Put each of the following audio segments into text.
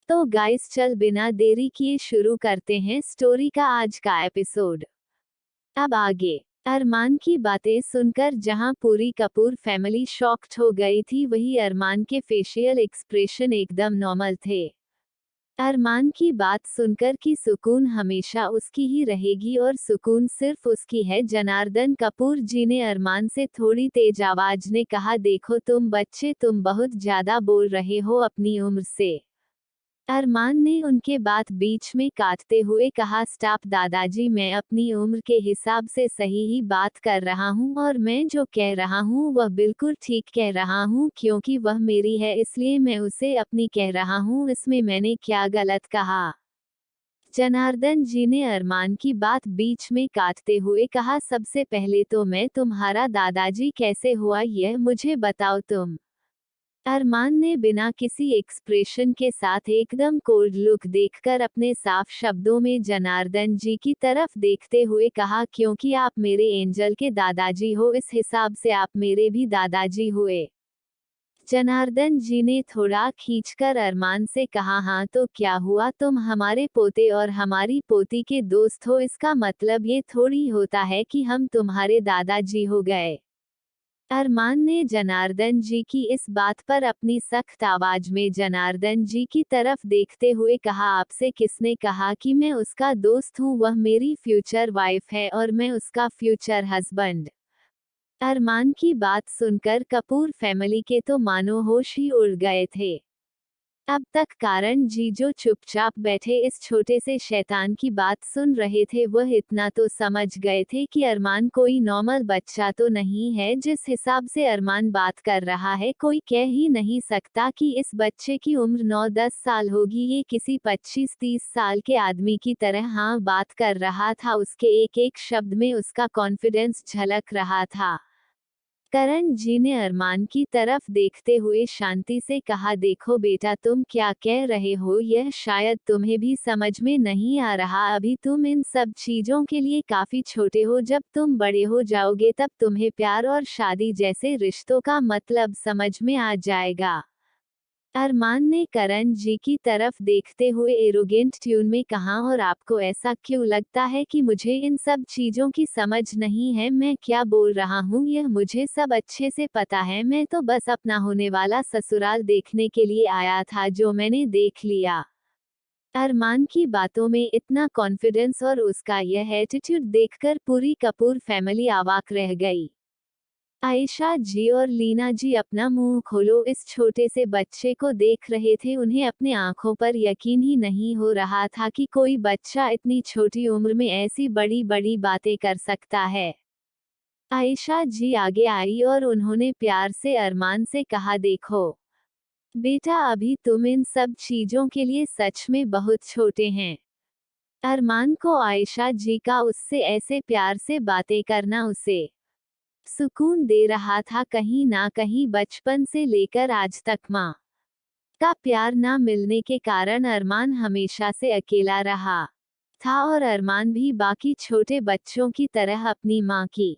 तो गाइस चल बिना देरी किए शुरू करते हैं स्टोरी का आज का एपिसोड। अब आगे। अरमान की बातें सुनकर जहां पूरी कपूर फैमिली शॉक्ड हो गई थी, वहीं अरमान के फेशियल एक्सप्रेशन एकदम नॉर्मल थे। अरमान की बात सुनकर कि सुकून हमेशा उसकी ही रहेगी और सुकून सिर्फ उसकी है, जनार्दन कपूर जी ने अरमान से थोड़ी तेज आवाज में कहा, देखो तुम बच्चे, तुम बहुत ज्यादा बोल रहे हो अपनी उम्र से। अरमान ने उनके बात बीच में काटते हुए कहा, स्टॉप दादाजी, मैं अपनी उम्र के हिसाब से सही ही बात कर रहा हूँ और मैं जो कह रहा हूँ वह बिल्कुल ठीक कह रहा हूँ, क्योंकि वह मेरी है इसलिए मैं उसे अपनी कह रहा हूँ, इसमें मैंने क्या गलत कहा। जनार्दन जी ने अरमान की बात बीच में काटते हुए कहा, सबसे पहले तो मैं तुम्हारा दादाजी कैसे हुआ यह मुझे बताओ तुम। अरमान ने बिना किसी एक्सप्रेशन के साथ एकदम कोल्ड लुक देखकर अपने साफ शब्दों में जनार्दन जी की तरफ देखते हुए कहा, क्योंकि आप मेरे एंजल के दादाजी हो, इस हिसाब से आप मेरे भी दादाजी हुए। जनार्दन जी ने थोड़ा खींचकर अरमान से कहा, हाँ तो क्या हुआ, तुम हमारे पोते और हमारी पोती के दोस्त हो, इसका मतलब ये थोड़ी होता है कि हम तुम्हारे दादाजी हो गए। अरमान ने जनार्दन जी की इस बात पर अपनी सख्त आवाज में जनार्दन जी की तरफ देखते हुए कहा, आपसे किसने कहा कि मैं उसका दोस्त हूँ, वह मेरी फ्यूचर वाइफ है और मैं उसका फ्यूचर हस्बैंड। अरमान की बात सुनकर कपूर फैमिली के तो मानो होश ही उड़ गए थे। अब तक कारण जी जो चुपचाप बैठे इस छोटे से शैतान की बात सुन रहे थे, वह इतना तो समझ गए थे कि अरमान कोई नॉर्मल बच्चा तो नहीं है। जिस हिसाब से अरमान बात कर रहा है, कोई कह ही नहीं सकता कि इस बच्चे की उम्र 9-10 साल होगी। ये किसी 25-30 साल के आदमी की तरह हाँ बात कर रहा था, उसके एक एक शब्द में उसका कॉन्फिडेंस झलक रहा था। करण जी ने अरमान की तरफ देखते हुए शांति से कहा, देखो बेटा, तुम क्या कह रहे हो यह शायद तुम्हें भी समझ में नहीं आ रहा, अभी तुम इन सब चीजों के लिए काफी छोटे हो, जब तुम बड़े हो जाओगे तब तुम्हें प्यार और शादी जैसे रिश्तों का मतलब समझ में आ जाएगा। अरमान ने करण जी की तरफ देखते हुए एरोगेंट ट्यून में कहा, और आपको ऐसा क्यों लगता है कि मुझे इन सब चीजों की समझ नहीं है, मैं क्या बोल रहा हूँ यह मुझे सब अच्छे से पता है, मैं तो बस अपना होने वाला ससुराल देखने के लिए आया था, जो मैंने देख लिया। अरमान की बातों में इतना कॉन्फिडेंस और उसका यह एटीट्यूड देखकर पूरी कपूर फैमिली अवाक रह गई। आयशा जी और लीना जी अपना मुंह खोलो इस छोटे से बच्चे को देख रहे थे, उन्हें अपने आंखों पर यकीन ही नहीं हो रहा था कि कोई बच्चा इतनी छोटी उम्र में ऐसी बड़ी बड़ी बातें कर सकता है। आयशा जी आगे आई और उन्होंने प्यार से अरमान से कहा, देखो बेटा, अभी तुम इन सब चीजों के लिए सच में बहुत छोटे हैं। अरमान को आयशा जी का उससे ऐसे प्यार से बातें करना उसे सुकून दे रहा था, कहीं ना कहीं बचपन से लेकर आज तक माँ का प्यार ना मिलने के कारण अरमान हमेशा से अकेला रहा था और अरमान भी बाकी छोटे बच्चों की तरह अपनी माँ की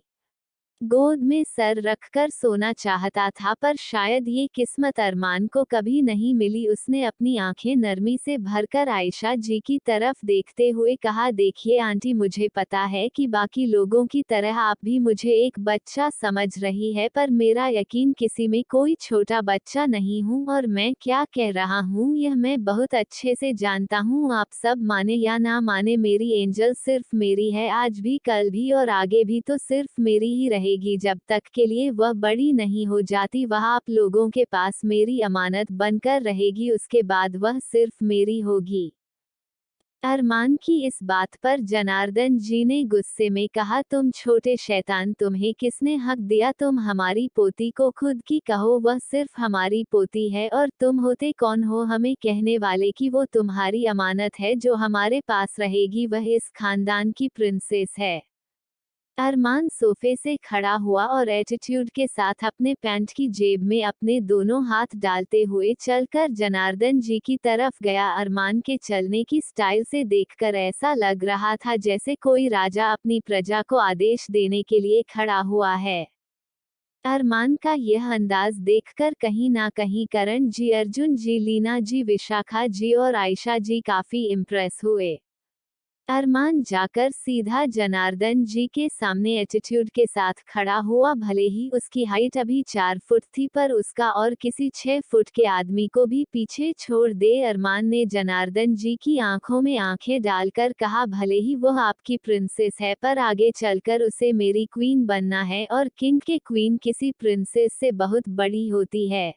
गोद में सर रखकर सोना चाहता था, पर शायद ये किस्मत अरमान को कभी नहीं मिली। उसने अपनी आंखें नरमी से भरकर आयशा जी की तरफ देखते हुए कहा, देखिए आंटी, मुझे पता है कि बाकी लोगों की तरह आप भी मुझे एक बच्चा समझ रही है, पर मेरा यकीन, किसी में कोई छोटा बच्चा नहीं हूँ और मैं क्या कह रहा हूँ यह मैं बहुत अच्छे से जानता हूँ। आप सब माने या ना माने, मेरी एंजल सिर्फ मेरी है, आज भी, कल भी और आगे भी तो सिर्फ मेरी ही रहेगी। जब तक के लिए वह बड़ी नहीं हो जाती, वह आप लोगों के पास मेरी अमानत बनकर रहेगी, उसके बाद वह सिर्फ मेरी होगी। अरमान की इस बात पर जनार्दन जी ने गुस्से में कहा, तुम छोटे शैतान, तुम्हें किसने हक दिया तुम हमारी पोती को खुद की कहो, वह सिर्फ हमारी पोती है और तुम होते कौन हो हमें कहने वाले कि वो तुम्हारी अमानत है जो हमारे पास रहेगी, वह इस खानदान की प्रिंसेस है। अरमान सोफे से खड़ा हुआ और एटीट्यूड के साथ अपने पैंट की जेब में अपने दोनों हाथ डालते हुए चलकर जनार्दन जी की तरफ गया। अरमान के चलने की स्टाइल से देखकर ऐसा लग रहा था जैसे कोई राजा अपनी प्रजा को आदेश देने के लिए खड़ा हुआ है। अरमान का यह अंदाज देखकर कहीं ना कहीं करण जी, अर्जुन जी, लीना जी, विशाखा जी और आयशा जी काफी इम्प्रेस हुए। अरमान जाकर सीधा जनार्दन जी के सामने एटीट्यूड के साथ खड़ा हुआ। भले ही उसकी हाइट अभी 4 फुट थी, पर उसका और किसी 6 फुट के आदमी को भी पीछे छोड़ दे। अरमान ने जनार्दन जी की आंखों में आंखें डालकर कहा, भले ही वह आपकी प्रिंसेस है, पर आगे चलकर उसे मेरी क्वीन बनना है, और किंग के क्वीन किसी प्रिंसेस से बहुत बड़ी होती है।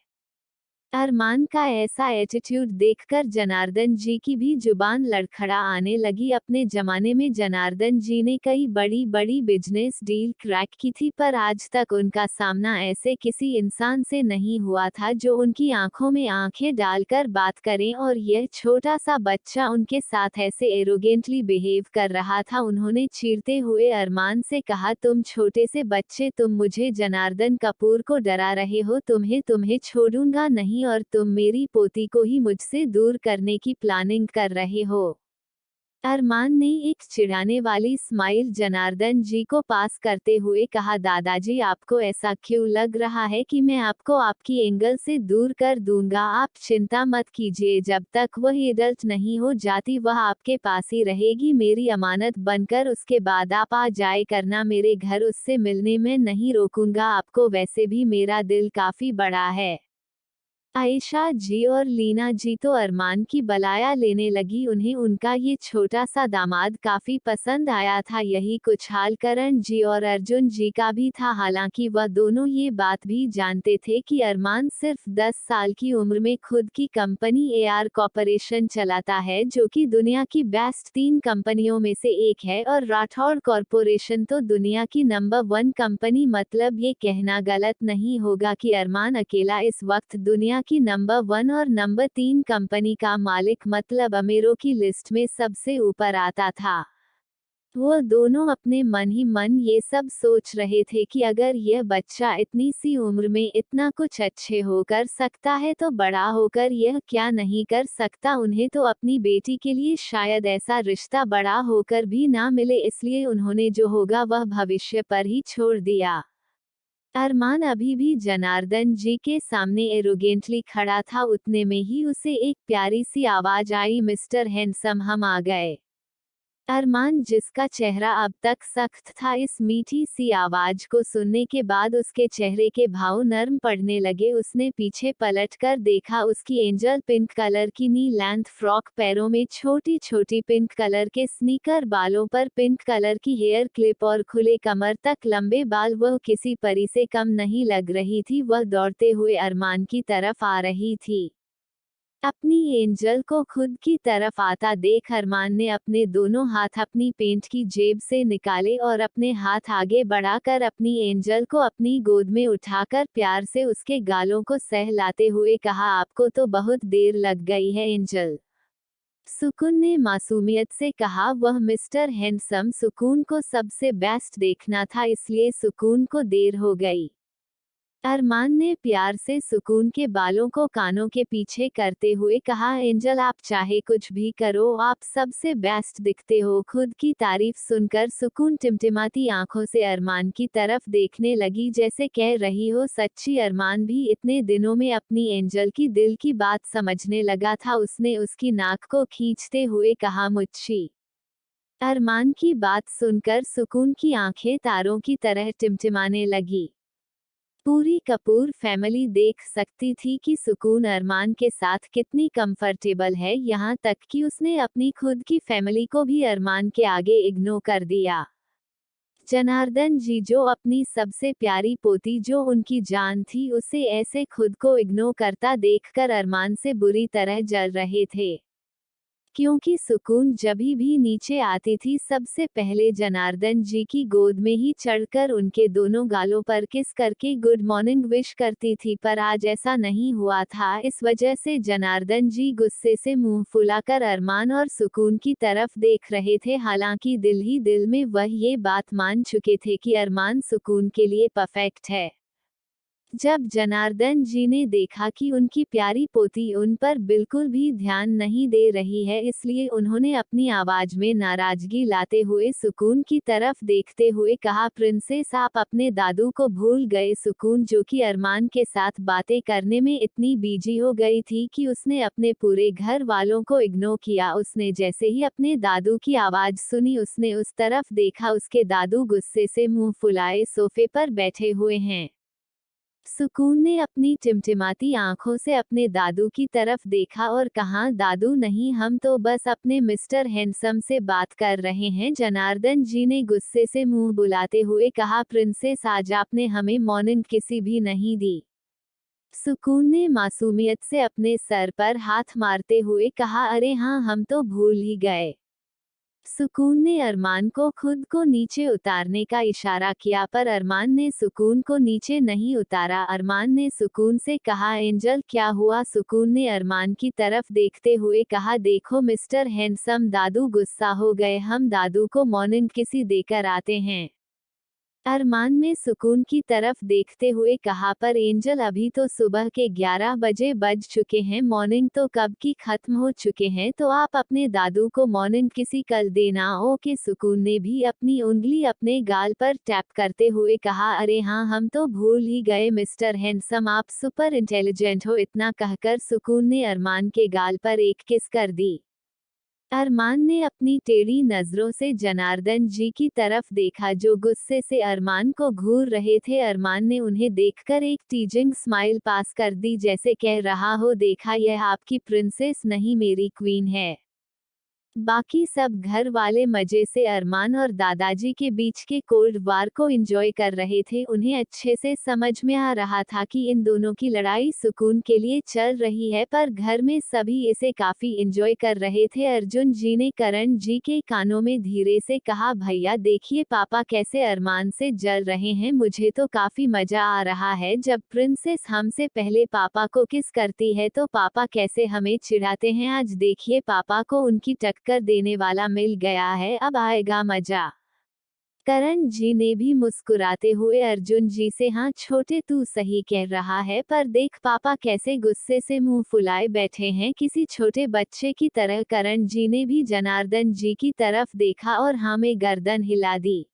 अरमान का ऐसा एटीट्यूड देखकर जनार्दन जी की भी जुबान लड़खड़ा आने लगी। अपने जमाने में जनार्दन जी ने कई बड़ी बड़ी बिजनेस डील क्रैक की थी, पर आज तक उनका सामना ऐसे किसी इंसान से नहीं हुआ था जो उनकी आंखों में आंखें डालकर बात करे, और यह छोटा सा बच्चा उनके साथ ऐसे एरोगेंटली बिहेव कर रहा था। उन्होंने चीरते हुए अरमान से कहा, तुम छोटे से बच्चे, तुम मुझे जनार्दन कपूर को डरा रहे हो, तुम्हें तुम्हें छोड़ूंगा नहीं, और तुम मेरी पोती को ही मुझसे दूर करने की प्लानिंग कर रहे हो। अरमान ने एक चिढ़ाने वाली स्माइल जनार्दन जी को पास करते हुए कहा, दादाजी, आपको ऐसा क्यों लग रहा है कि मैं आपको आपकी एंगल से दूर कर दूंगा? आप चिंता मत कीजिए, जब तक वह एडल्ट नहीं हो जाती वह आपके पास ही रहेगी, मेरी अमानत बनकर। उसके बाद आप आ जाए करना मेरे घर, उससे मिलने में नहीं रोकूंगा आपको, वैसे भी मेरा दिल काफी बड़ा है। आयशा जी और लीना जी तो अरमान की बलाया लेने लगी। उन्हें उनका ये छोटा सा दामाद काफी पसंद आया था। यही कुछ हाल करण जी और अर्जुन जी का भी था। हालांकि वह दोनों ये बात भी जानते थे कि अरमान सिर्फ 10 साल की उम्र में खुद की कंपनी एआर कॉरपोरेशन चलाता है, जो कि दुनिया की बेस्ट 3 कंपनियों में से एक है, और राठौड़ कॉरपोरेशन तो दुनिया की नंबर 1 कंपनी। मतलब ये कहना गलत नहीं होगा कि अरमान अकेला इस वक्त दुनिया की नंबर 1 और नंबर 3 कंपनी का मालिक, मतलब अमीरों की लिस्ट में सबसे ऊपर आता था। वो दोनों अपने मन ही मन ये सब सोच रहे थे कि अगर यह बच्चा इतनी सी उम्र में इतना कुछ अच्छे हो कर सकता है, तो बड़ा होकर यह क्या नहीं कर सकता। उन्हें तो अपनी बेटी के लिए शायद ऐसा रिश्ता बड़ा होकर भी ना मिले, इसलिए उन्होंने जो होगा वह भविष्य पर ही छोड़ दिया। अरमान अभी भी जनार्दन जी के सामने एरोगेंटली खड़ा था। उतने में ही उसे एक प्यारी सी आवाज आई, मिस्टर हैंडसम, हम आ गए। अरमान, जिसका चेहरा अब तक सख्त था, इस मीठी सी आवाज को सुनने के बाद उसके चेहरे के भाव नर्म पड़ने लगे। उसने पीछे पलटकर देखा। उसकी एंजल पिंक कलर की नी लेंथ फ्रॉक, पैरों में छोटी छोटी पिंक कलर के स्नीकर, बालों पर पिंक कलर की हेयर क्लिप और खुले कमर तक लंबे बाल। वह किसी परी से कम नहीं लग रही थी। वह दौड़ते हुए अरमान की तरफ आ रही थी। अपनी एंजल को खुद की तरफ आता देख अरमान ने अपने दोनों हाथ अपनी पेंट की जेब से निकाले और अपने हाथ आगे बढ़ाकर अपनी एंजल को अपनी गोद में उठाकर प्यार से उसके गालों को सहलाते हुए कहा, आपको तो बहुत देर लग गई है एंजल। सुकून ने मासूमियत से कहा। वह मिस्टर हैंडसम सुकून को सबसे बेस्ट देखना था, इसलिए सुकून को देर हो गई। अरमान ने प्यार से सुकून के बालों को कानों के पीछे करते हुए कहा, एंजल, आप चाहे कुछ भी करो, आप सबसे बेस्ट दिखते हो। खुद की तारीफ सुनकर सुकून टिमटिमाती आंखों से अरमान की तरफ देखने लगी, जैसे कह रही हो सच्ची। अरमान भी इतने दिनों में अपनी एंजल की दिल की बात समझने लगा था। उसने उसकी नाक को खींचते हुए कहा, मुझी। अरमान की बात सुनकर सुकून की आंखें तारों की तरह टिमटिमाने लगी। पूरी कपूर फैमिली देख सकती थी कि सुकून अरमान के साथ कितनी कंफर्टेबल है, यहाँ तक कि उसने अपनी खुद की फैमिली को भी अरमान के आगे इग्नोर कर दिया। जनार्दन जी, जो अपनी सबसे प्यारी पोती, जो उनकी जान थी, उसे ऐसे खुद को इग्नोर करता देखकर अरमान से बुरी तरह जल रहे थे। क्योंकि सुकून जभी भी नीचे आती थी, सबसे पहले जनार्दन जी की गोद में ही चढ़कर उनके दोनों गालों पर किस करके गुड मॉर्निंग विश करती थी, पर आज ऐसा नहीं हुआ था। इस वजह से जनार्दन जी गुस्से से मुंह फुलाकर अरमान और सुकून की तरफ देख रहे थे। हालांकि दिल ही दिल में वह ये बात मान चुके थे कि अरमान सुकून के लिए परफेक्ट है। जब जनार्दन जी ने देखा कि उनकी प्यारी पोती उन पर बिल्कुल भी ध्यान नहीं दे रही है, इसलिए उन्होंने अपनी आवाज में नाराजगी लाते हुए सुकून की तरफ देखते हुए कहा, प्रिंसेस आप अपने दादू को भूल गए। सुकून, जो कि अरमान के साथ बातें करने में इतनी बिजी हो गई थी कि उसने अपने पूरे घर वालों को इग्नोर किया। उसने जैसे ही अपने दादू की आवाज सुनी, उसने उस तरफ देखा। उसके दादू गुस्से से मुंह फुलाए सोफे पर बैठे हुए हैं। सुकून ने अपनी टिमटिमाती आंखों से अपने दादू की तरफ देखा और कहा, दादू नहीं, हम तो बस अपने मिस्टर हैंडसम से बात कर रहे हैं। जनार्दन जी ने गुस्से से मुंह बुलाते हुए कहा, प्रिंसेस आज आपने हमें मॉर्निंग किसी भी नहीं दी। सुकून ने मासूमियत से अपने सर पर हाथ मारते हुए कहा, अरे हाँ, हम तो भूल ही गए। सुकून ने अरमान को खुद को नीचे उतारने का इशारा किया, पर अरमान ने सुकून को नीचे नहीं उतारा। अरमान ने सुकून से कहा, एंजल क्या हुआ? सुकून ने अरमान की तरफ देखते हुए कहा, देखो मिस्टर हैंडसम, दादू गुस्सा हो गए, हम दादू को मॉर्निंग किसी देकर आते हैं। अरमान में सुकून की तरफ देखते हुए कहा, पर एंजल अभी तो सुबह के 11 बजे बज चुके हैं, मॉर्निंग तो कब की खत्म हो चुके हैं, तो आप अपने दादू को मॉर्निंग किसी कल देना। ओके। सुकून ने भी अपनी उंगली अपने गाल पर टैप करते हुए कहा, अरे हाँ, हम तो भूल ही गए मिस्टर हैंडसम, आप सुपर इंटेलिजेंट हो। इतना कहकर सुकून ने अरमान के गाल पर एक किस कर दी। अरमान ने अपनी टेढ़ी नजरों से जनार्दन जी की तरफ देखा, जो गुस्से से अरमान को घूर रहे थे। अरमान ने उन्हें देखकर एक टीजिंग स्माइल पास कर दी, जैसे कह रहा हो, देखा, यह आपकी प्रिंसेस नहीं मेरी क्वीन है। बाकी सब घर वाले मजे से अरमान और दादाजी के बीच के कोल्ड वार को एंजॉय कर रहे थे। उन्हें अच्छे से समझ में आ रहा था कि इन दोनों की लड़ाई सुकून के लिए चल रही है, पर घर में सभी इसे काफी एंजॉय कर रहे थे। अर्जुन जी ने करण जी के कानों में धीरे से कहा, भैया देखिए पापा कैसे अरमान से जल रहे हैं, मुझे तो काफी मजा आ रहा है। जब प्रिंसेस हमसे पहले पापा को किस करती है तो पापा कैसे हमें चिढ़ाते हैं। आज देखिए पापा को उनकी टक्कर देने वाला मिल गया है, अब आएगा मजा। करण जी ने भी मुस्कुराते हुए अर्जुन जी से, हाँ छोटे तू सही कह रहा है, पर देख पापा कैसे गुस्से से मुंह फुलाए बैठे हैं, किसी छोटे बच्चे की तरह। करण जी ने भी जनार्दन जी की तरफ देखा और हाँ में गर्दन हिला दी।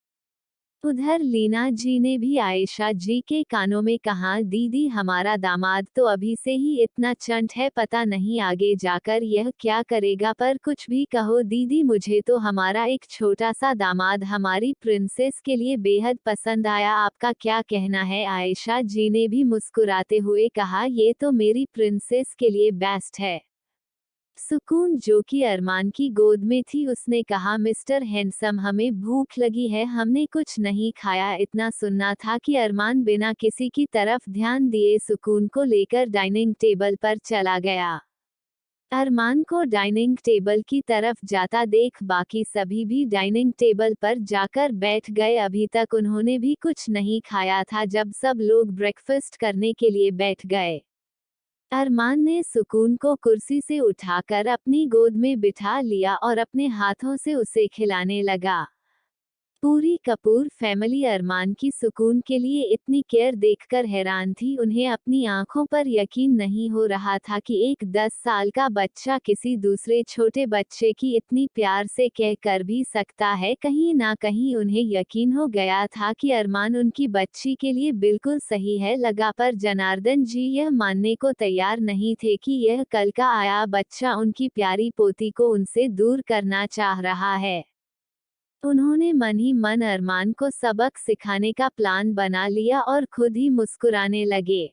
उधर लीना जी ने भी आयशा जी के कानों में कहा, दीदी हमारा दामाद तो अभी से ही इतना चंट है, पता नहीं आगे जाकर यह क्या करेगा, पर कुछ भी कहो दीदी, मुझे तो हमारा एक छोटा सा दामाद हमारी प्रिंसेस के लिए बेहद पसंद आया। आपका क्या कहना है? आयशा जी ने भी मुस्कुराते हुए कहा, ये तो मेरी प्रिंसेस के लिए बेस्ट है। सुकून, जो कि अरमान की गोद में थी, उसने कहा, मिस्टर हैंडसम हमें भूख लगी है, हमने कुछ नहीं खाया। इतना सुनना था कि अरमान बिना किसी की तरफ ध्यान दिए सुकून को लेकर डाइनिंग टेबल पर चला गया। अरमान को डाइनिंग टेबल की तरफ जाता देख बाकी सभी भी डाइनिंग टेबल पर जाकर बैठ गए। अभी तक उन्होंने भी कुछ नहीं खाया था जब सब लोग ब्रेकफास्ट करने के लिए बैठ गए। अरमान ने सुकून को कुर्सी से उठाकर अपनी गोद में बिठा लिया और अपने हाथों से उसे खिलाने लगा। पूरी कपूर फैमिली अरमान की सुकून के लिए इतनी केयर देखकर हैरान थी। उन्हें अपनी आंखों पर यकीन नहीं हो रहा था कि एक 10 साल का बच्चा किसी दूसरे छोटे बच्चे की इतनी प्यार से कह कर भी सकता है। कहीं ना कहीं उन्हें यकीन हो गया था कि अरमान उनकी बच्ची के लिए बिल्कुल सही है लगा, पर जनार्दन जी यह मानने को तैयार नहीं थे कि यह कल का आया बच्चा उनकी प्यारी पोती को उनसे दूर करना चाह रहा है। उन्होंने मन ही मन अरमान को सबक सिखाने का प्लान बना लिया और खुद ही मुस्कुराने लगे।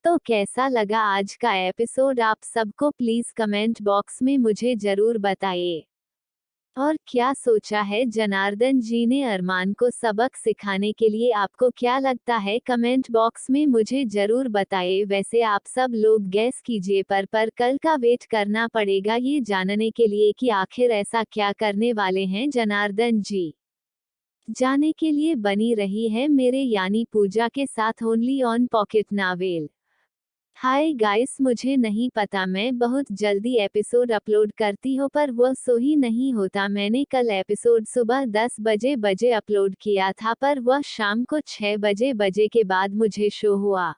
तो कैसा लगा आज का एपिसोड? आप सबको प्लीज कमेंट बॉक्स में मुझे जरूर बताइए। और क्या सोचा है जनार्दन जी ने अरमान को सबक सिखाने के लिए? आपको क्या लगता है? कमेंट बॉक्स में मुझे जरूर बताइए। वैसे आप सब लोग गैस कीजिए, पर कल का वेट करना पड़ेगा ये जानने के लिए कि आखिर ऐसा क्या करने वाले हैं जनार्दन जी। जाने के लिए बनी रही है मेरे यानी पूजा के साथ only on pocket novel. Hi guys, मुझे नहीं पता मैं बहुत जल्दी एपिसोड अपलोड करती हूँ पर वो सो ही नहीं होता। मैंने कल एपिसोड सुबह 10 बजे अपलोड किया था पर वह शाम को 6 बजे के बाद मुझे शो हुआ।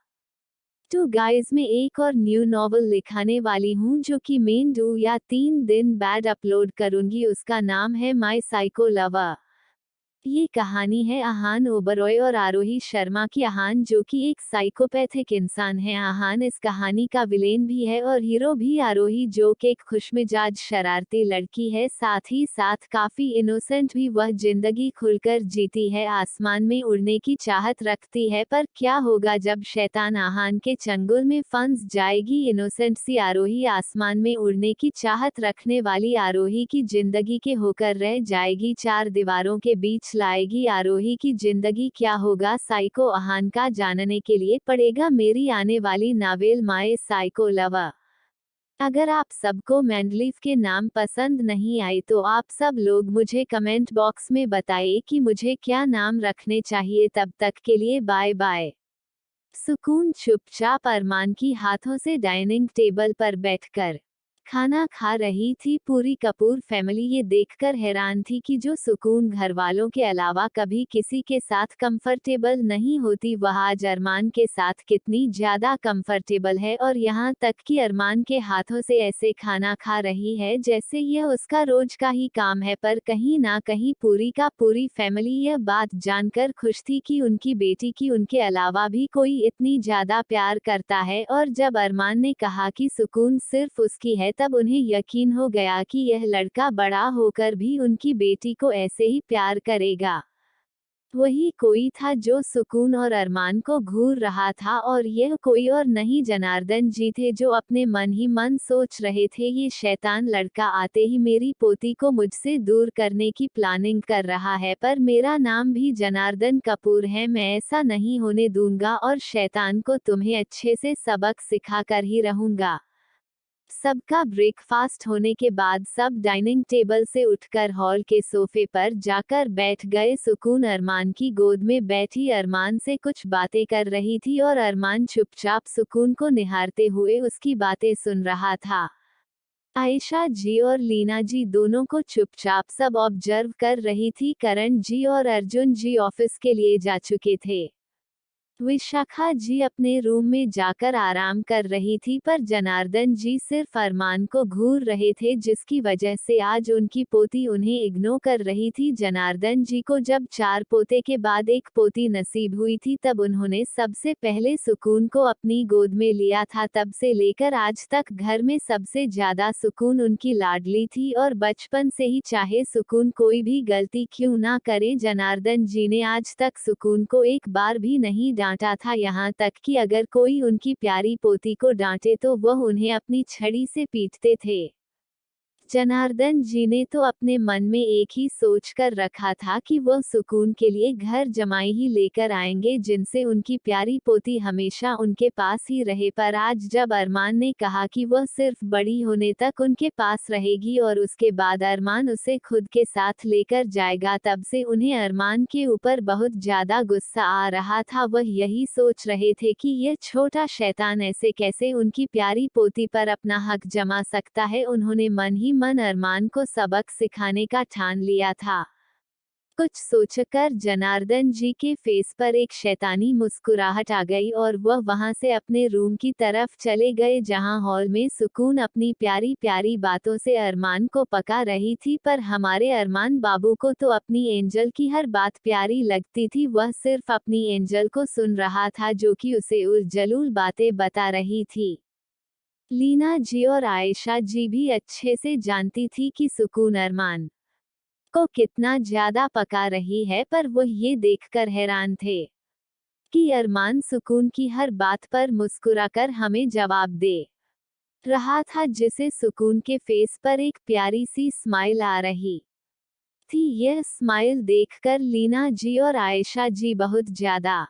तो गाइस, मैं एक और न्यू नॉवल लिखाने वाली हूँ जो कि मेन 2 या 3 दिन बाद अपलोड करूंगी। उसका नाम है माय साइको लवर। ये कहानी है आहान ओबरॉय और आरोही शर्मा की। आहान जो कि एक साइकोपैथिक इंसान है। आहान इस कहानी का विलेन भी है और हीरो भी आरोही जो कि एक खुशमिजाज शरारती लड़की है, साथ ही साथ काफी इनोसेंट भी। वह जिंदगी खुलकर जीती है, आसमान में उड़ने की चाहत रखती है, पर क्या होगा जब शैतान आहान के चंगुल में फंस जाएगी। इनोसेंट सी आरोही आसमान में उड़ने की चाहत रखने वाली आरोही की जिंदगी के होकर रह जाएगी, चार दीवारों के बीच लाएगी आरोही की जिंदगी। क्या होगा साइको आहान का, जानने के लिए पड़ेगा मेरी आने वाली नावेल माय साइको लवर। अगर आप सबको मैंडलीफ के नाम पसंद नहीं आए तो आप सब लोग मुझे कमेंट बॉक्स में बताइए कि मुझे क्या नाम रखने चाहिए। तब तक के लिए बाय बाय। सुकून चुपचाप अरमान की हाथों से डाइनिंग टेबल पर बैठकर खाना खा रही थी। पूरी कपूर फैमिली ये देखकर हैरान थी कि जो सुकून घर वालों के अलावा कभी किसी के साथ कंफर्टेबल नहीं होती, वह आज अरमान के साथ कितनी ज्यादा कंफर्टेबल है। और यहाँ तक कि अरमान के हाथों से ऐसे खाना खा रही है जैसे यह उसका रोज का ही काम है। पर कहीं ना कहीं पूरी का पूरी फैमिली यह बात जानकर खुश थी कि उनकी बेटी की उनके अलावा भी कोई इतनी ज्यादा प्यार करता है। और जब अरमान ने कहा कि सुकून सिर्फ उसकी है, तब उन्हें यकीन हो गया कि यह लड़का बड़ा होकर भी उनकी बेटी को ऐसे ही प्यार करेगा। वही कोई था जो सुकून और अरमान को घूर रहा था, और यह कोई और नहीं जनार्दन जी थे जो अपने मन ही मन सोच रहे थे, ये शैतान लड़का आते ही मेरी पोती को मुझसे दूर करने की प्लानिंग कर रहा है। पर मेरा नाम भी जनार्दन कपूर है, मैं ऐसा नहीं होने दूंगा और शैतान को तुम्हें अच्छे से सबक सिखा कर ही रहूंगा। सबका ब्रेकफास्ट होने के बाद सब डाइनिंग टेबल से उठकर हॉल के सोफे पर जाकर बैठ गए। सुकून अरमान की गोद में बैठी अरमान से कुछ बातें कर रही थी और अरमान चुपचाप सुकून को निहारते हुए उसकी बातें सुन रहा था। आयशा जी और लीना जी दोनों को चुपचाप सब ऑब्जर्व कर रही थी। करण जी और अर्जुन जी ऑफिस के लिए जा चुके थे। विशाखा जी अपने रूम में जाकर आराम कर रही थी, पर जनार्दन जी सिर्फ अरमान को घूर रहे थे, जिसकी वजह से आज उनकी पोती उन्हें इग्नोर कर रही थी। जनार्दन जी को जब 4 पोते के बाद एक पोती नसीब हुई थी, तब उन्होंने सबसे पहले सुकून को अपनी गोद में लिया था। तब से लेकर आज तक घर में सबसे ज्यादा सुकून उनकी लाडली थी, और बचपन से ही चाहे सुकून कोई भी गलती क्यों ना करे, जनार्दन जी ने आज तक सुकून को एक बार भी नहीं डांटा था। यहाँ तक कि अगर कोई उनकी प्यारी पोती को डांटे तो वह उन्हें अपनी छड़ी से पीटते थे। जनार्दन जी ने तो अपने मन में एक ही सोच कर रखा था कि वह सुकून के लिए घर जमाई ही लेकर आएंगे, जिनसे उनकी प्यारी पोती हमेशा उनके पास ही रहे। पर आज जब अरमान ने कहा कि वह सिर्फ बड़ी होने तक उनके पास रहेगी और उसके बाद अरमान उसे खुद के साथ लेकर जाएगा, तब से उन्हें अरमान के ऊपर बहुत ज्यादा गुस्सा आ रहा था। वह यही सोच रहे थे कि यह छोटा शैतान ऐसे कैसे उनकी प्यारी पोती पर अपना हक जमा सकता है। उन्होंने मन ही मन अरमान को सबक सिखाने का ठान लिया था। कुछ सोचकर जनार्दन जी के फेस पर एक शैतानी मुस्कुराहट आ गई और वह वहां से अपने रूम की तरफ चले गए, जहां हॉल में सुकून अपनी प्यारी प्यारी बातों से अरमान को पका रही थी। पर हमारे अरमान बाबू को तो अपनी एंजल की हर बात प्यारी लगती थी। वह सिर्फ अपनी एंजल को सुन रहा था जो कि उसे उलझुल बातें बता रही थी। लीना जी और आयशा जी भी अच्छे से जानती थी कि सुकून अरमान को कितना ज्यादा पका रही है, पर वह ये देखकर हैरान थे कि अरमान सुकून की हर बात पर मुस्कुराकर हमें जवाब दे रहा था, जिसे सुकून के फेस पर एक प्यारी सी स्माइल आ रही थी। यह स्माइल देखकर लीना जी और आयशा जी बहुत ज्यादा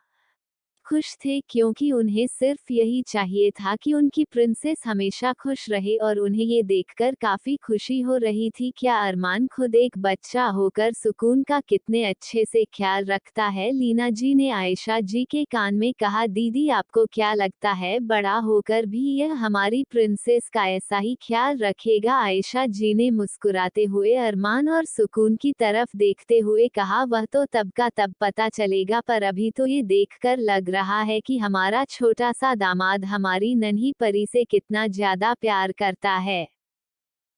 खुश थे क्योंकि उन्हें सिर्फ यही चाहिए था कि उनकी प्रिंसेस हमेशा खुश रहे और उन्हें ये देखकर काफी खुशी हो रही थी। क्या अरमान खुद एक बच्चा होकर सुकून का कितने अच्छे से ख्याल रखता है। लीना जी ने आयशा जी के कान में कहा, दीदी आपको क्या लगता है बड़ा होकर भी यह हमारी प्रिंसेस का ऐसा ही ख्याल रखेगा। आयशा जी ने मुस्कुराते हुए अरमान और सुकून की तरफ देखते हुए कहा, वह तो तब का तब पता चलेगा, पर अभी तो ये देखकर लग रहा है कि हमारा छोटा सा दामाद हमारी नन्ही परी से कितना ज्यादा प्यार करता है।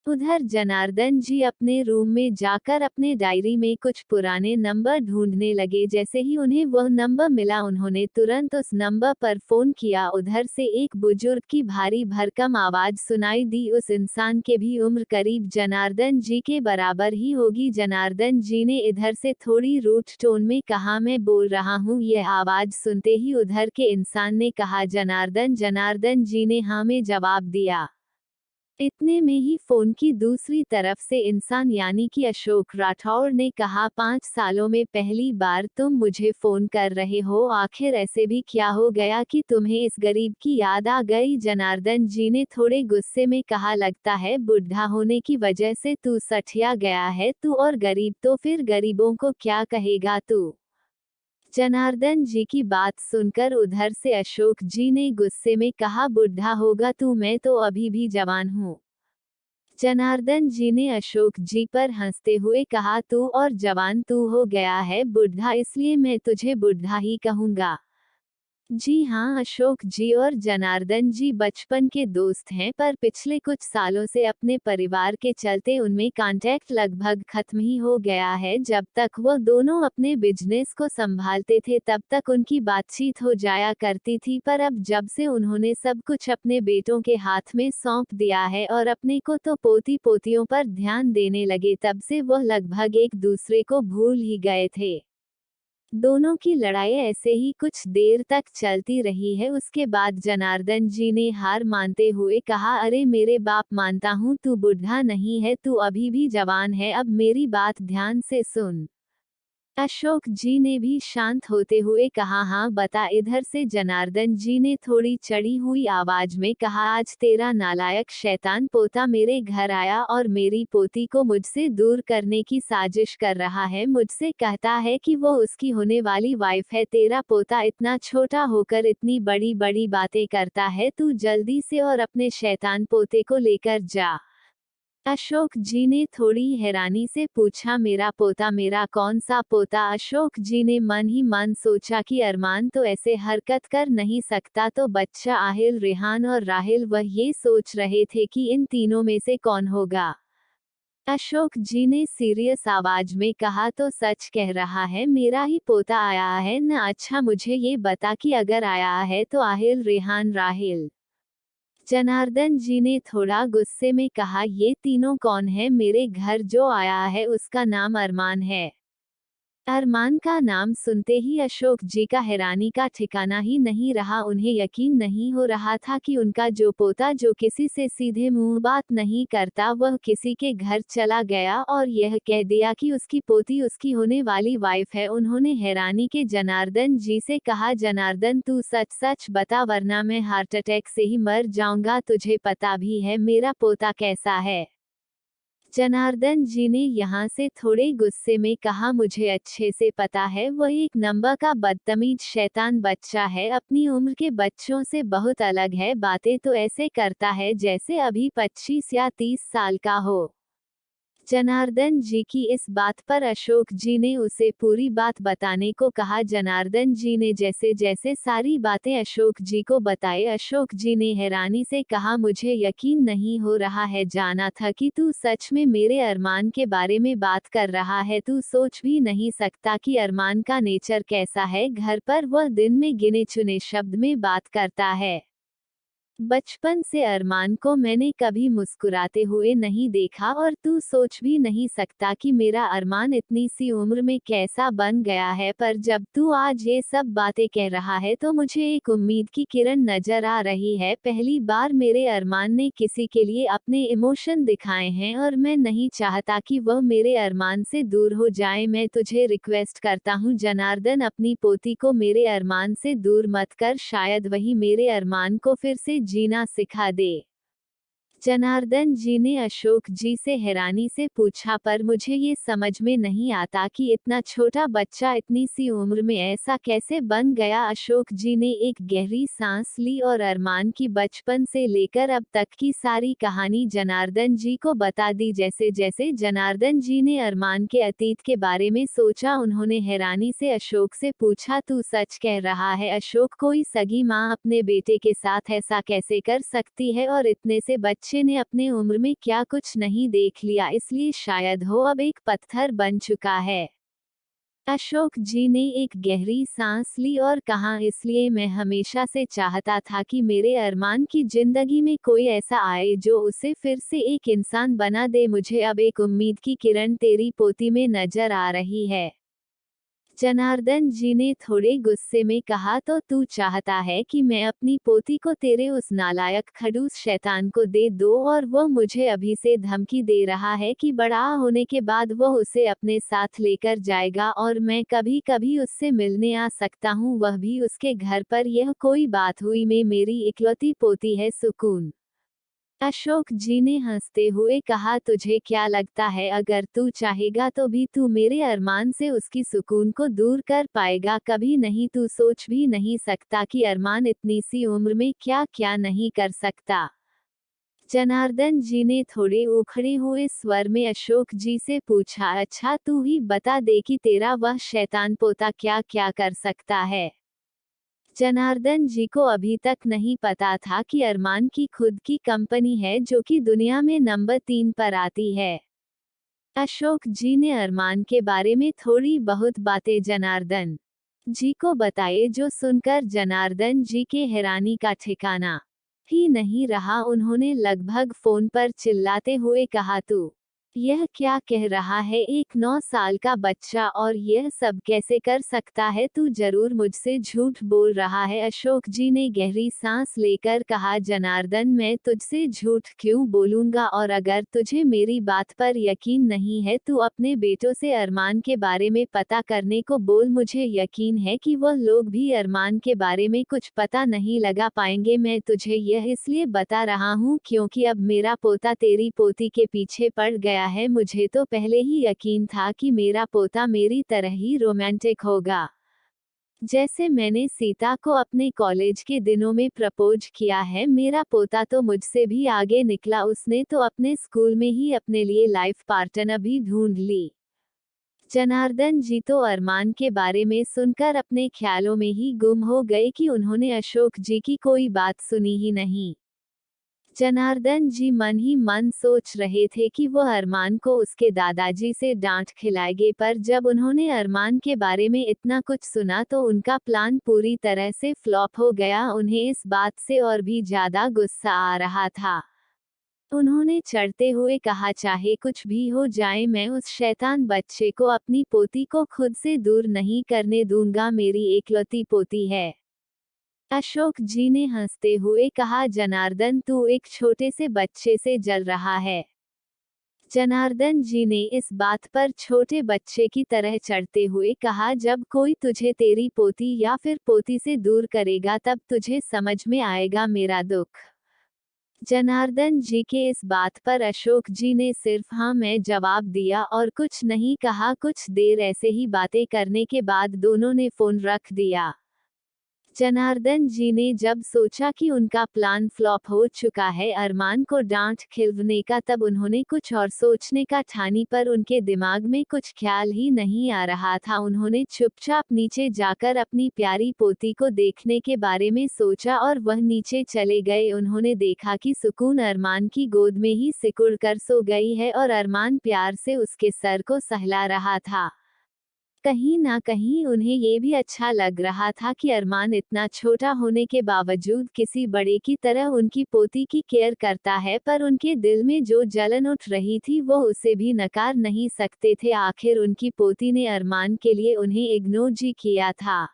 उधर जनार्दन जी अपने रूम में जाकर अपने डायरी में कुछ पुराने नंबर ढूंढने लगे। जैसे ही उन्हें वह नंबर मिला उन्होंने तुरंत उस नंबर पर फोन किया। उधर से एक बुजुर्ग की भारी भरकम आवाज सुनाई दी। उस इंसान के भी उम्र करीब जनार्दन जी के बराबर ही होगी। जनार्दन जी ने इधर से थोड़ी रूट टोन में कहा, मैं बोल रहा हूँ। यह आवाज सुनते ही उधर के इंसान ने कहा, जनार्दन। जनार्दन जी ने हाँ में जवाब दिया। इतने में ही फोन की दूसरी तरफ से इंसान यानी कि अशोक राठौड़ ने कहा, 5 सालों में पहली बार तुम मुझे फोन कर रहे हो, आखिर ऐसे भी क्या हो गया कि तुम्हें इस गरीब की याद आ गई। जनार्दन जी ने थोड़े गुस्से में कहा, लगता है बुढ़ा होने की वजह से तू सठिया गया है, तू और गरीब तो फिर गरीबों को क्या कहेगा तू। जनार्दन जी की बात सुनकर उधर से अशोक जी ने गुस्से में कहा, बुढ़ा होगा तू, मैं तो अभी भी जवान हूँ। जनार्दन जी ने अशोक जी पर हंसते हुए कहा, तू और जवान तू हो गया है बुढ़ा, इसलिए मैं तुझे बुढ़ा ही कहूँगा। जी हाँ, अशोक जी और जनार्दन जी बचपन के दोस्त हैं, पर पिछले कुछ सालों से अपने परिवार के चलते उनमें कांटेक्ट लगभग खत्म ही हो गया है। जब तक वो दोनों अपने बिजनेस को संभालते थे तब तक उनकी बातचीत हो जाया करती थी, पर अब जब से उन्होंने सब कुछ अपने बेटों के हाथ में सौंप दिया है और अपने को तो पोती पोतियों पर ध्यान देने लगे, तब से वह लगभग एक दूसरे को भूल ही गए थे। दोनों की लड़ाई ऐसे ही कुछ देर तक चलती रही है। उसके बाद जनार्दन जी ने हार मानते हुए कहा, अरे मेरे बाप, मानता हूँ तू बुढ़ा नहीं है, तू अभी भी जवान है, अब मेरी बात ध्यान से सुन। अशोक जी ने भी शांत होते हुए कहा, हाँ बता। इधर से जनार्दन जी ने थोड़ी चढ़ी हुई आवाज में कहा, आज तेरा नालायक शैतान पोता मेरे घर आया और मेरी पोती को मुझसे दूर करने की साजिश कर रहा है। मुझसे कहता है कि वो उसकी होने वाली वाइफ है। तेरा पोता इतना छोटा होकर इतनी बड़ी बड़ी बातें करता है, तू जल्दी से और अपने शैतान पोते को लेकर जा। अशोक जी ने थोड़ी हैरानी से पूछा, मेरा पोता? मेरा कौन सा पोता? अशोक जी ने मन ही मन सोचा कि अरमान तो ऐसे हरकत कर नहीं सकता, तो बच्चा आहिल, रेहान और राहिल, वह ये सोच रहे थे कि इन तीनों में से कौन होगा। अशोक जी ने सीरियस आवाज में कहा, तो सच कह रहा है, मेरा ही पोता आया है न? अच्छा मुझे ये बता कि अगर आया है तो आहिल, रेहान, राहिल। जनार्दन जी ने थोड़ा गुस्से में कहा, ये तीनों कौन है? मेरे घर जो आया है उसका नाम अरमान है। अरमान का नाम सुनते ही अशोक जी का हैरानी का ठिकाना ही नहीं रहा। उन्हें यकीन नहीं हो रहा था कि उनका जो पोता, जो किसी से सीधे मुंह बात नहीं करता, वह किसी के घर चला गया और यह कह दिया कि उसकी पोती उसकी होने वाली वाइफ है। उन्होंने हैरानी के जनार्दन जी से कहा, जनार्दन तू सच सच बता, वरना मैं हार्ट अटैक से ही मर जाऊंगा। तुझे पता भी है मेरा पोता कैसा है? जनार्दन जी ने यहाँ से थोड़े गुस्से में कहा, मुझे अच्छे से पता है, वह एक नंबर का बदतमीज शैतान बच्चा है, अपनी उम्र के बच्चों से बहुत अलग है, बातें तो ऐसे करता है जैसे अभी 25 या 30 साल का हो। जनार्दन जी की इस बात पर अशोक जी ने उसे पूरी बात बताने को कहा। जनार्दन जी ने जैसे जैसे सारी बातें अशोक जी को बताए, अशोक जी ने हैरानी से कहा, मुझे यकीन नहीं हो रहा है, जाना था कि तू सच में मेरे अरमान के बारे में बात कर रहा है। तू सोच भी नहीं सकता कि अरमान का नेचर कैसा है। घर पर वह दिन में गिने चुने शब्द में बात करता है। बचपन से अरमान को मैंने कभी मुस्कुराते हुए नहीं देखा और तू सोच भी नहीं सकता कि मेरा अरमान इतनी सी उम्र में कैसा बन गया है, पर जब तू आज ये सब बातें कह रहा है तो मुझे एक उम्मीद की किरण नजर आ रही है। पहली बार मेरे अरमान ने किसी के लिए अपने इमोशन दिखाए हैं और मैं नहीं चाहता कि वह मेरे अरमान से दूर हो जाए। मैं तुझे रिक्वेस्ट करता हूँ जनार्दन, अपनी पोती को मेरे अरमान से दूर मत कर, शायद वही मेरे अरमान को फिर से जीना सिखा दे। जनार्दन जी ने अशोक जी से हैरानी से पूछा, पर मुझे ये समझ में नहीं आता कि इतना छोटा बच्चा इतनी सी उम्र में ऐसा कैसे बन गया। अशोक जी ने एक गहरी सांस ली और अरमान की बचपन से लेकर अब तक की सारी कहानी जनार्दन जी को बता दी। जैसे जैसे जनार्दन जी ने अरमान के अतीत के बारे में सोचा, उन्होंने हैरानी से अशोक से पूछा, तू सच कह रहा है अशोक, कोई सगी माँ अपने बेटे के साथ ऐसा कैसे कर सकती है? और इतने से बच्चे ने अपने उम्र में क्या कुछ नहीं देख लिया, इसलिए शायद हो अब एक पत्थर बन चुका है। अशोक जी ने एक गहरी सांस ली और कहा, इसलिए मैं हमेशा से चाहता था कि मेरे अरमान की जिंदगी में कोई ऐसा आए जो उसे फिर से एक इंसान बना दे। मुझे अब एक उम्मीद की किरण तेरी पोती में नजर आ रही है। जनार्दन जी ने थोड़े गुस्से में कहा, तो तू चाहता है कि मैं अपनी पोती को तेरे उस नालायक खड़ूस शैतान को दे दूं, और वो मुझे अभी से धमकी दे रहा है कि बड़ा होने के बाद वो उसे अपने साथ लेकर जाएगा और मैं कभी कभी उससे मिलने आ सकता हूँ, वह भी उसके घर पर। यह कोई बात हुई? मैं मेरी इकलौती पोती है, सुकून। अशोक जी ने हंसते हुए कहा, तुझे क्या लगता है अगर तू चाहेगा तो भी तू मेरे अरमान से उसकी सुकून को दूर कर पाएगा? कभी नहीं। तू सोच भी नहीं सकता कि अरमान इतनी सी उम्र में क्या क्या नहीं कर सकता। जनार्दन जी ने थोड़े उखड़े हुए स्वर में अशोक जी से पूछा, अच्छा तू ही बता दे कि तेरा वह शैतान पोता क्या क्या कर सकता है। जनार्दन जी को अभी तक नहीं पता था कि अरमान की खुद की कंपनी है जो कि दुनिया में नंबर 3 पर आती है। अशोक जी ने अरमान के बारे में थोड़ी बहुत बातें जनार्दन जी को बताए, जो सुनकर जनार्दन जी के हैरानी का ठिकाना ही नहीं रहा। उन्होंने लगभग फोन पर चिल्लाते हुए कहा, तू यह क्या कह रहा है? एक 9 साल का बच्चा और यह सब कैसे कर सकता है? तू जरूर मुझसे झूठ बोल रहा है। अशोक जी ने गहरी सांस लेकर कहा, जनार्दन मैं तुझसे झूठ क्यों बोलूंगा, और अगर तुझे मेरी बात पर यकीन नहीं है तू अपने बेटों से अरमान के बारे में पता करने को बोल। मुझे यकीन है कि वह लोग भी अरमान के बारे में कुछ पता नहीं लगा पाएंगे। मैं तुझे यह इसलिए बता रहा हूँ क्योंकि अब मेरा पोता तेरी पोती के पीछे पड़ गया है। मुझे तो पहले ही यकीन था कि मेरा पोता मेरी तरह ही रोमांटिक होगा। जैसे मैंने सीता को अपने कॉलेज के दिनों में प्रपोज किया है, मेरा पोता तो मुझसे भी आगे निकला। उसने तो अपने स्कूल में ही अपने लिए लाइफ पार्टनर भी ढूंढ ली। जनार्दन जी तो अरमान के बारे में सुनकर अपने ख्यालों में ही गुम हो गए कि उन्होंने अशोक जी की कोई बात सुनी ही नहीं। जनार्दन जी मन ही मन सोच रहे थे कि वह अरमान को उसके दादाजी से डांट खिलाएंगे, पर जब उन्होंने अरमान के बारे में इतना कुछ सुना तो उनका प्लान पूरी तरह से फ्लॉप हो गया। उन्हें इस बात से और भी ज्यादा गुस्सा आ रहा था। उन्होंने चढ़ते हुए कहा, चाहे कुछ भी हो जाए मैं उस शैतान बच्चे को, अपनी पोती को खुद से दूर नहीं करने दूंगा। मेरी एकलौती पोती है। अशोक जी ने हंसते हुए कहा, जनार्दन तू एक छोटे से बच्चे से जल रहा है। जनार्दन जी ने इस बात पर छोटे बच्चे की तरह चढ़ते हुए कहा, जब कोई तुझे तेरी पोती या फिर पोती से दूर करेगा तब तुझे समझ में आएगा मेरा दुख। जनार्दन जी के इस बात पर अशोक जी ने सिर्फ हाँ में जवाब दिया और कुछ नहीं कहा। कुछ देर ऐसे ही बातें करने के बाद दोनों ने फोन रख दिया। जनार्दन जी ने जब सोचा कि उनका प्लान फ्लॉप हो चुका है अरमान को डांट खिलवने का, तब उन्होंने कुछ और सोचने का ठानी, पर उनके दिमाग में कुछ ख्याल ही नहीं आ रहा था। उन्होंने चुपचाप नीचे जाकर अपनी प्यारी पोती को देखने के बारे में सोचा और वह नीचे चले गए। उन्होंने देखा कि सुकून अरमान की गोद में ही सिकुड़ कर सो गई है और अरमान प्यार से उसके सर को सहला रहा था। कहीं ना कहीं उन्हें ये भी अच्छा लग रहा था कि अरमान इतना छोटा होने के बावजूद किसी बड़े की तरह उनकी पोती की केयर करता है, पर उनके दिल में जो जलन उठ रही थी वो उसे भी नकार नहीं सकते थे। आखिर उनकी पोती ने अरमान के लिए उन्हें इग्नोर जी किया था।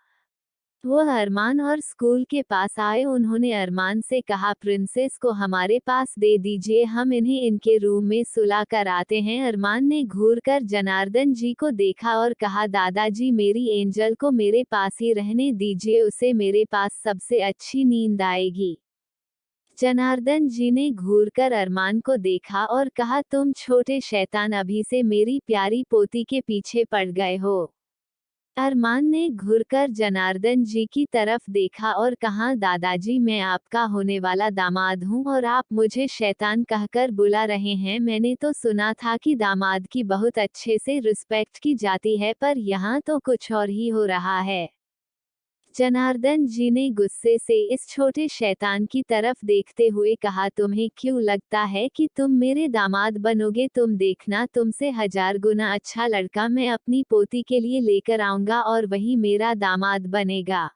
वो अरमान और स्कूल के पास आए। उन्होंने अरमान से कहा, प्रिंसेस को हमारे पास दे दीजिए, हम इन्हें इनके रूम में सुला कर आते हैं। अरमान ने घूरकर जनार्दन जी को देखा और कहा, दादाजी मेरी एंजल को मेरे पास ही रहने दीजिए, उसे मेरे पास सबसे अच्छी नींद आएगी। जनार्दन जी ने घूरकर अरमान को देखा और कहा, तुम छोटे शैतान अभी से मेरी प्यारी पोती के पीछे पड़ गए हो। अरमान ने घुरकर जनार्दन जी की तरफ देखा और कहा, दादाजी मैं आपका होने वाला दामाद हूँ और आप मुझे शैतान कहकर बुला रहे हैं। मैंने तो सुना था कि दामाद की बहुत अच्छे से रिस्पेक्ट की जाती है, पर यहाँ तो कुछ और ही हो रहा है। जनार्दन जी ने गुस्से से इस छोटे शैतान की तरफ देखते हुए कहा, तुम्हें क्यों लगता है कि तुम मेरे दामाद बनोगे? तुम देखना, तुमसे 1000 गुना अच्छा लड़का मैं अपनी पोती के लिए लेकर आऊंगा और वही मेरा दामाद बनेगा।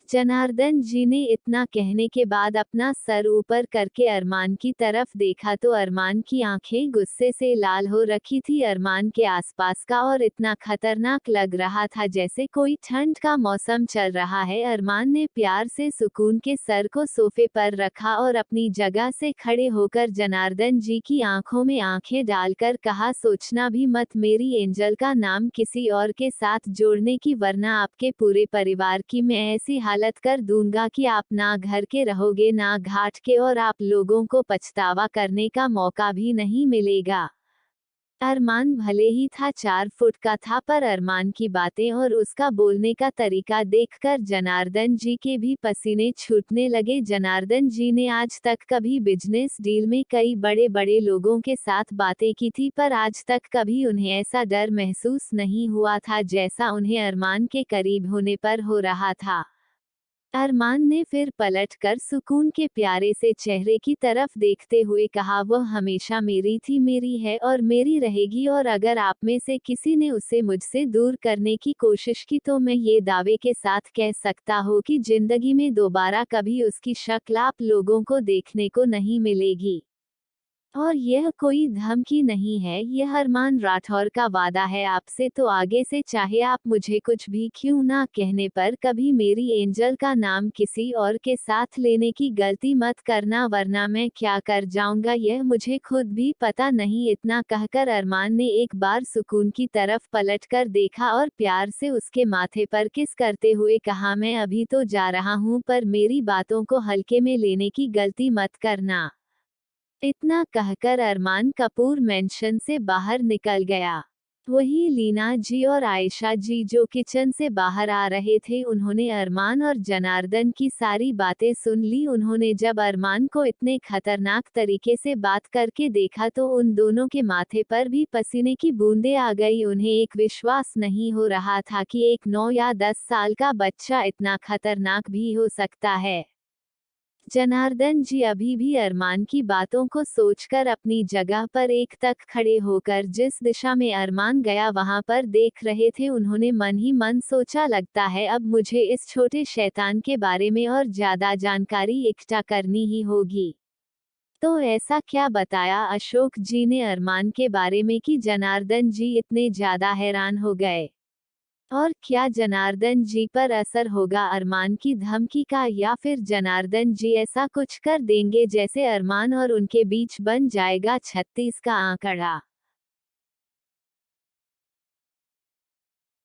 जनार्दन जी ने इतना कहने के बाद अपना सर ऊपर करके अरमान की तरफ देखा तो अरमान की आंखें गुस्से से लाल हो रखी थी। अरमान के आसपास का और इतना खतरनाक लग रहा था जैसे कोई ठंड का मौसम चल रहा है। अरमान ने प्यार से सुकून के सर को सोफे पर रखा और अपनी जगह से खड़े होकर जनार्दन जी की आंखों में आंखें डालकर कहा, सोचना भी मत मेरी एंजल का नाम किसी और के साथ जोड़ने की, वरना आपके पूरे परिवार की मैं ऐसी हालत कर दूंगा कि आप ना घर के रहोगे ना घाट के, और आप लोगों को पछतावा करने का मौका भी नहीं मिलेगा। अरमान भले ही था 4 फुट का था, पर अरमान की बातें और उसका बोलने का तरीका देखकर जनार्दन जी के भी पसीने छूटने लगे। जनार्दन जी ने आज तक कभी बिजनेस डील में कई बड़े बड़े लोगों के साथ बातें की थी, पर आज तक कभी उन्हें ऐसा डर महसूस नहीं हुआ था जैसा उन्हें अरमान के करीब होने पर हो रहा था। अरमान ने फिर पलटकर सुकून के प्यारे से चेहरे की तरफ देखते हुए कहा, वह हमेशा मेरी थी, मेरी है और मेरी रहेगी, और अगर आप में से किसी ने उसे मुझसे दूर करने की कोशिश की तो मैं ये दावे के साथ कह सकता हूँ कि जिंदगी में दोबारा कभी उसकी शक्ल आप लोगों को देखने को नहीं मिलेगी। और यह कोई धमकी नहीं है, यह अरमान राठौर का वादा है आपसे, तो आगे से चाहे आप मुझे कुछ भी क्यों ना कहने, पर कभी मेरी एंजल का नाम किसी और के साथ लेने की गलती मत करना, वरना मैं क्या कर जाऊंगा यह मुझे खुद भी पता नहीं। इतना कहकर अरमान ने एक बार सुकून की तरफ पलटकर देखा और प्यार से उसके माथे पर किस करते हुए कहा, मैं अभी तो जा रहा हूँ, पर मेरी बातों को हल्के में लेने की गलती मत करना। इतना कहकर अरमान कपूर मेंशन से बाहर निकल गया। वही लीना जी और आयशा जी जो किचन से बाहर आ रहे थे, उन्होंने अरमान और जनार्दन की सारी बातें सुन ली। उन्होंने जब अरमान को इतने खतरनाक तरीके से बात करके देखा तो उन दोनों के माथे पर भी पसीने की बूंदें आ गई। उन्हें एक विश्वास नहीं हो रहा था कि एक 9 या 10 साल का बच्चा इतना खतरनाक भी हो सकता है। जनार्दन जी अभी भी अरमान की बातों को सोचकर अपनी जगह पर एक तक खड़े होकर जिस दिशा में अरमान गया वहां पर देख रहे थे। उन्होंने मन ही मन सोचा, लगता है अब मुझे इस छोटे शैतान के बारे में और ज्यादा जानकारी इकट्ठा करनी ही होगी। तो ऐसा क्या बताया अशोक जी ने अरमान के बारे में कि जनार्दन जी इतने ज्यादा हैरान हो गए? और क्या जनार्दन जी पर असर होगा अरमान की धमकी का, या फिर जनार्दन जी ऐसा कुछ कर देंगे जैसे अरमान और उनके बीच बन जाएगा 36 का आंकड़ा?